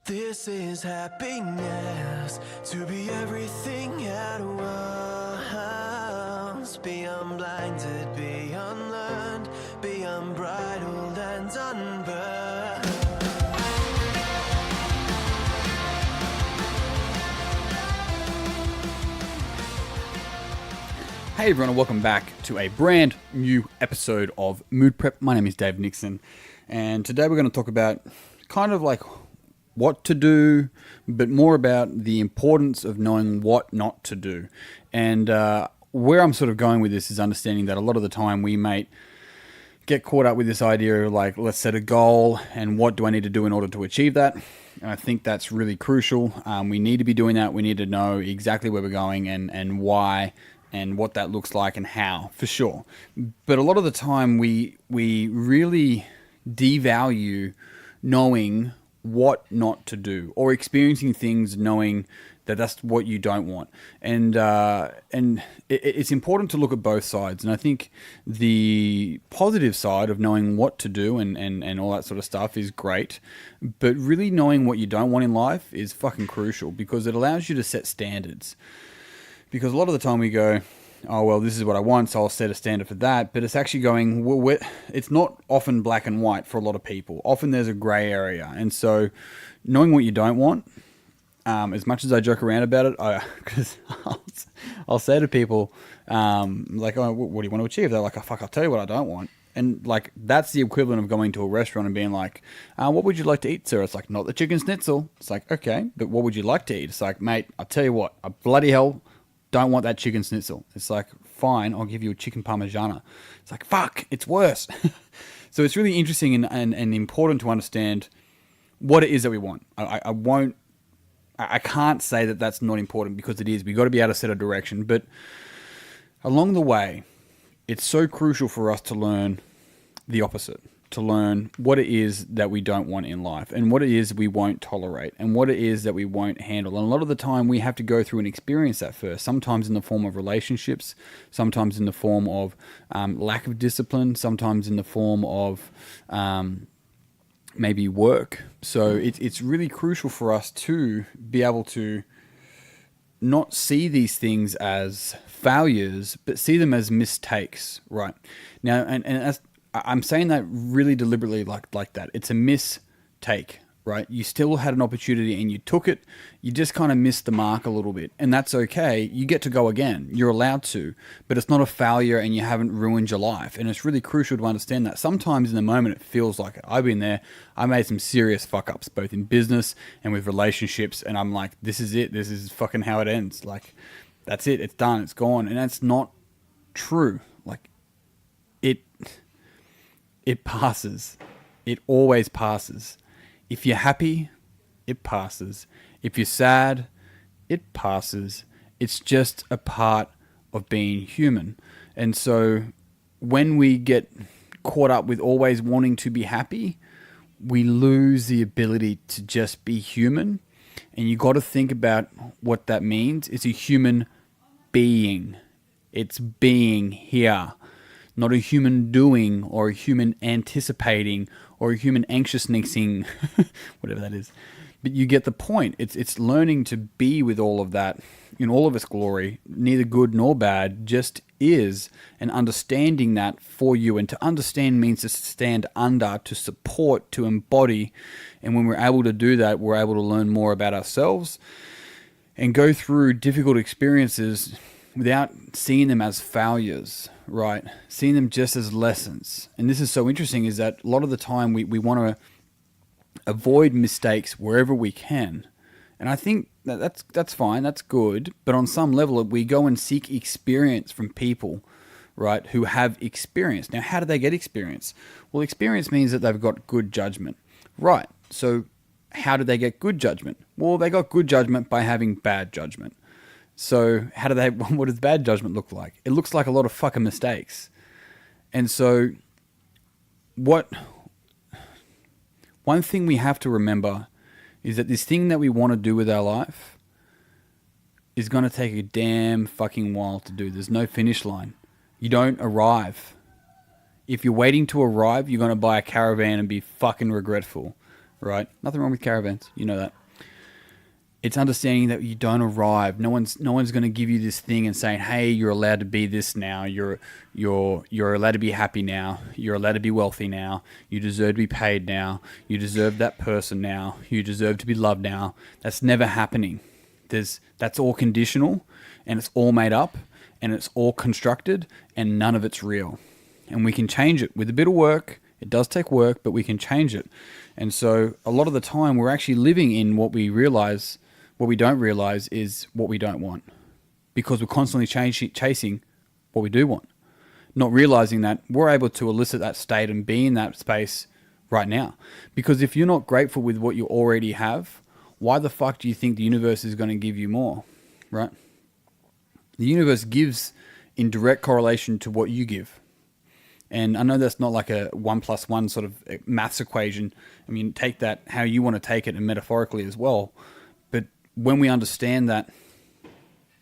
This is happiness, to be everything at once. Be unblinded, be unlearned, be unbridled and unburned. Hey everyone, and welcome back to a brand new episode of Mood Prep. My name is Dave Nixon, and today we're going to talk about kind of like what to do, but more about the importance of knowing what not to do. And where I'm sort of going with this is understanding that a lot of the time we might get caught up with this idea of like, let's set a goal and what do I need to do in order to achieve that. And I think that's really crucial. We need to be doing that. We need to know exactly where we're going and why and what that looks like and how, for sure. But a lot of the time we really devalue knowing what not to do, or experiencing things knowing that that's what you don't want. And it's important to look at both sides. And I think the positive side of knowing what to do and all that sort of stuff is great. But really knowing what you don't want in life is fucking crucial, because it allows you to set standards. Because a lot of the time we go, oh, well, this is what I want, so I'll set a standard for that. But it's actually going, well, it's not often black and white for a lot of people. Often there's a gray area. And so knowing what you don't want, as much as I joke around about it, because I'll say to people, like, oh, what do you want to achieve? They're like, oh, fuck, I'll tell you what I don't want. And like, that's the equivalent of going to a restaurant and being like, what would you like to eat, sir? It's like, not the chicken schnitzel. It's like, okay, but what would you like to eat? It's like, mate, I'll tell you what, I bloody hell don't want that chicken schnitzel. It's like, fine, I'll give you a chicken parmigiana. It's like, fuck, it's worse. So it's really interesting and important to understand what it is that we want. I can't say that that's not important, because it is. We've got to be able to set a direction. But along the way, it's so crucial for us to learn the opposite, to learn what it is that we don't want in life, and what it is we won't tolerate, and what it is that we won't handle. And a lot of the time we have to go through and experience that first, sometimes in the form of relationships, sometimes in the form of lack of discipline, sometimes in the form of maybe work. So it's really crucial for us to be able to not see these things as failures, but see them as mistakes, right? Now, and as I'm saying that really deliberately like that. It's a mistake, right? You still had an opportunity and you took it. You just kind of missed the mark a little bit, and that's okay. You get to go again. You're allowed to, but it's not a failure and you haven't ruined your life. And it's really crucial to understand that. Sometimes in the moment it feels like it. I've been there. I made some serious fuck ups, both in business and with relationships. And I'm like, this is it. This is fucking how it ends. Like, that's it. It's done. It's gone. And that's not true. Like, it passes. It always passes. If you're happy, it passes. If you're sad, it passes. It's just a part of being human. And so when we get caught up with always wanting to be happy, we lose the ability to just be human. And you got to think about what that means. It's a human being. It's being here. Not a human doing, or a human anticipating, or a human anxiousnessing, whatever that is. But you get the point. It's learning to be with all of that in all of its glory, neither good nor bad, just is, and understanding that for you. And to understand means to stand under, to support, to embody. And when we're able to do that, we're able to learn more about ourselves and go through difficult experiences without seeing them as failures, right? Seeing them just as lessons. And this is so interesting, is that a lot of the time we want to avoid mistakes wherever we can. And I think that's fine, that's good. But on some level, we go and seek experience from people, right, who have experience. Now, how do they get experience? Well, experience means that they've got good judgment. Right, so how did they get good judgment? Well, they got good judgment by having bad judgment. So what does bad judgment look like? It looks like a lot of fucking mistakes. And so one thing we have to remember is that this thing that we want to do with our life is going to take a damn fucking while to do. There's no finish line. You don't arrive. If you're waiting to arrive, you're going to buy a caravan and be fucking regretful, right? Nothing wrong with caravans. You know that. It's understanding that you don't arrive. No one's going to give you this thing and saying, "Hey, you're allowed to be this now. You're allowed to be happy now. You're allowed to be wealthy now. You deserve to be paid now. You deserve that person now. You deserve to be loved now." That's never happening. That's all conditional, and it's all made up, and it's all constructed, and none of it's real. And we can change it with a bit of work. It does take work, but we can change it. And so a lot of the time we're actually living in what we realize. What we don't realize is what we don't want, because we're constantly chasing what we do want, not realizing that we're able to elicit that state and be in that space right now. Because if you're not grateful with what you already have, why the fuck do you think the universe is going to give you more, right? The universe gives in direct correlation to what you give. And I know that's not like a 1+1 sort of maths equation. I mean, take that how you want to take it, and metaphorically as well. But when we understand that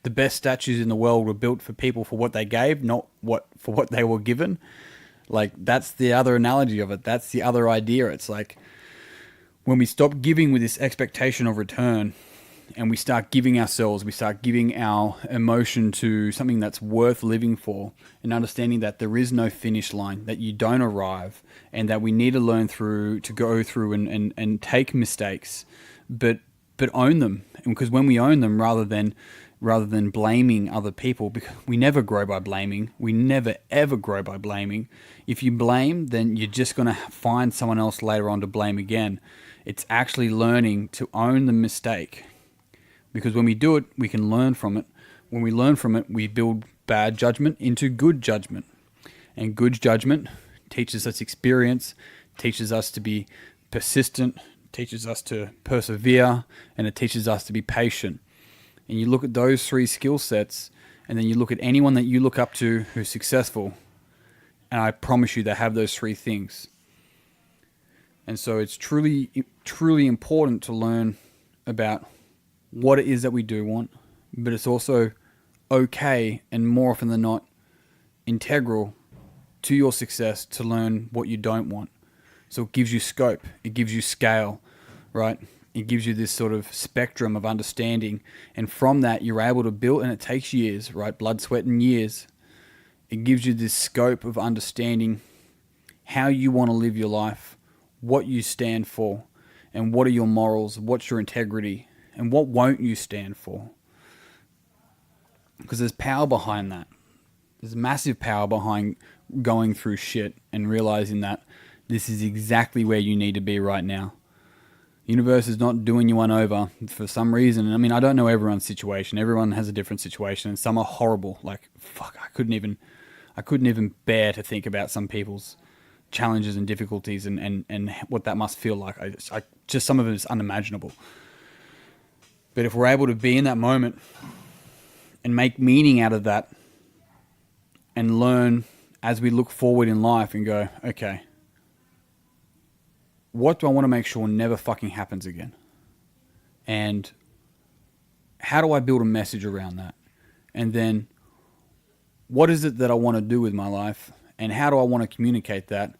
the best statues in the world were built for people for what they gave, not for what they were given, like that's the other analogy of it. That's the other idea. It's like when we stop giving with this expectation of return, and we start giving ourselves, we start giving our emotion to something that's worth living for, and understanding that there is no finish line, that you don't arrive, and that we need to learn to go through and take mistakes, but own them. And because when we own them, rather than blaming other people, because we never grow by blaming. We never ever grow by blaming. If you blame, then you're just going to find someone else later on to blame again. It's actually learning to own the mistake. Because when we do it, we can learn from it. When we learn from it, we build bad judgment into good judgment. And good judgment teaches us experience, teaches us to be persistent, teaches us to persevere, and it teaches us to be patient. And you look at those three skill sets, and then you look at anyone that you look up to who's successful, and I promise you they have those three things. And so it's truly, truly important to learn about what it is that we do want, but it's also okay, and more often than not, integral to your success to learn what you don't want. So it gives you scope, it gives you scale, right? It gives you this sort of spectrum of understanding, and from that you're able to build, and it takes years, right? Blood, sweat, and years. It gives you this scope of understanding how you want to live your life, what you stand for, and what are your morals, what's your integrity, and what won't you stand for? Because there's power behind that. There's massive power behind going through shit and realizing that this is exactly where you need to be right now. The universe is not doing you one over for some reason. I mean, I don't know everyone's situation. Everyone has a different situation, and some are horrible. Like, fuck, I couldn't even bear to think about some people's challenges and difficulties and what that must feel like. I just some of it is unimaginable. But if we're able to be in that moment and make meaning out of that and learn as we look forward in life and go, okay, what do I want to make sure never fucking happens again? And how do I build a message around that? And then what is it that I want to do with my life? And how do I want to communicate that?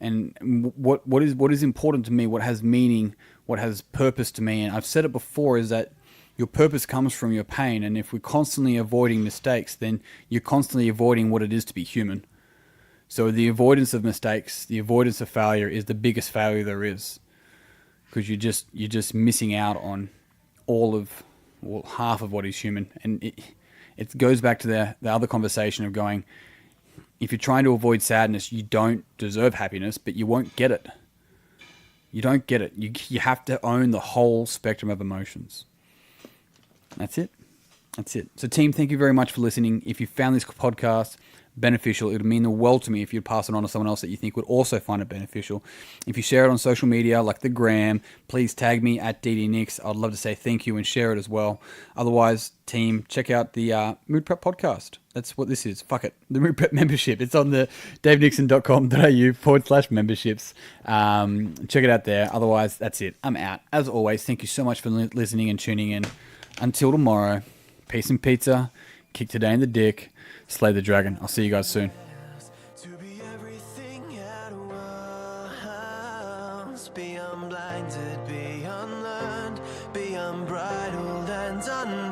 And what is important to me, what has meaning, what has purpose to me. And I've said it before, is that your purpose comes from your pain. And if we're constantly avoiding mistakes, then you're constantly avoiding what it is to be human. So the avoidance of mistakes, the avoidance of failure is the biggest failure there is. Because you're just missing out on half of what is human. And it goes back to the other conversation of going, if you're trying to avoid sadness, you don't deserve happiness, but you won't get it. You don't get it. You have to own the whole spectrum of emotions. That's it. So team, thank you very much for listening. If you found this podcast beneficial, it would mean the world to me if you'd pass it on to someone else that you think would also find it beneficial. If you share it on social media like the gram, please tag me at DDNix. I'd love to say thank you and share it as well. Otherwise, team, check out the Mood Prep podcast. That's what this is. Fuck it. The Mood Prep membership. It's on the davenixon.com.au/memberships. Check it out there. Otherwise, that's it. I'm out. As always, thank you so much for listening and tuning in. Until tomorrow, peace and pizza. Kick today in the dick. Slay the dragon. I'll see you guys soon. To be everything at once, be unblinded. unbridled and unreal.